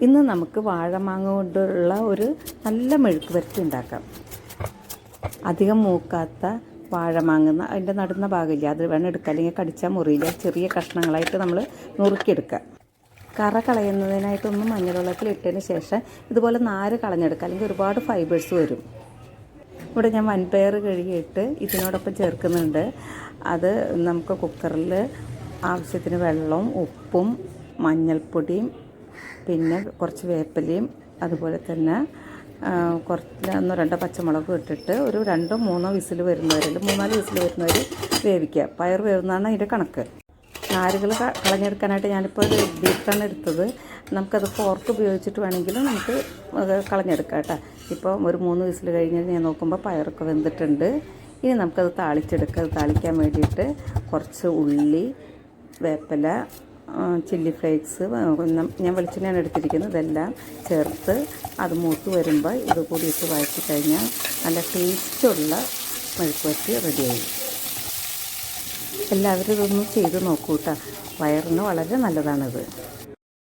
ഇന്ന് നമുക്ക് വാഴമാങ്ങ കൊണ്ടുള്ള ഒരു നല്ല മെഴുക്ക് വരട്ടി ഉണ്ടാക്കാം. അധികം മൂക്കാത്ത വാഴമാങ്ങ അതിൻ്റെ നടുന്ന ഭാഗമില്ല, അത് വേണം എടുക്കുക, അല്ലെങ്കിൽ കടിച്ചാൽ മുറിയില്ല. ചെറിയ കഷ്ണങ്ങളായിട്ട് നമ്മൾ നുറുക്കിയെടുക്കുക. കറ കളയുന്നതിനായിട്ടൊന്നും മഞ്ഞൾവെള്ളത്തിൽ ഇട്ടതിന് ശേഷം ഇതുപോലെ നാര് കളഞ്ഞെടുക്കുക, അല്ലെങ്കിൽ ഒരുപാട് ഫൈബേഴ്സ് വരും. ഇവിടെ ഞാൻ വൻപയർ കഴുകിയിട്ട് ഇതിനോടൊപ്പം ചേർക്കുന്നുണ്ട്. അത് നമുക്ക് കുക്കറിൽ ആവശ്യത്തിന് വെള്ളവും ഉപ്പും മഞ്ഞൾപ്പൊടിയും പിന്നെ കുറച്ച് വേപ്പിലയും അതുപോലെ തന്നെ കുറച്ച് 1-2 പച്ചമുളകും ഇട്ടിട്ട് ഒരു 2-3 വിസിൽ വരുന്നവരെ, 3-4 വിസിൽ വരുന്നവരെ വേവിക്കുക. പയർ വേവുന്നതാണ് അതിൻ്റെ കണക്ക്. നാരുകൾ കളഞ്ഞെടുക്കാനായിട്ട് ഞാനിപ്പോൾ ഒരു ബീറ്ററാണ് എടുത്തത്. നമുക്കത് ഫോർക്ക് ഉപയോഗിച്ചിട്ട് വേണമെങ്കിലും നമുക്ക് കളഞ്ഞെടുക്കാം കേട്ടോ. ഇപ്പോൾ ഒരു 3 വിസിൽ കഴിഞ്ഞ് ഞാൻ നോക്കുമ്പോൾ പയറൊക്കെ വെന്തിട്ടുണ്ട്. ഇനി നമുക്കത് താളിച്ചെടുക്കുക. അത് താളിക്കാൻ വേണ്ടിയിട്ട് കുറച്ച് ഉള്ളി, വേപ്പില, ചില്ലി ഫ്ലേക്സ്, ഞാൻ വെളിച്ചെണ്ണയാണ് എടുത്തിരിക്കുന്നത്, ഇതെല്ലാം ചേർത്ത് അത് മൂത്ത് വരുമ്പോൾ ഇത് കൂടി ഇട്ട് വഴറ്റി കഴിഞ്ഞാൽ നല്ല ടേസ്റ്റുള്ള മെഴുക്ക് വരട്ടി റെഡിയായി. എല്ലാവരും ഇതൊന്നും ചെയ്ത് നോക്കൂ കേട്ടോ, വയറിന് വളരെ നല്ലതാണിത്.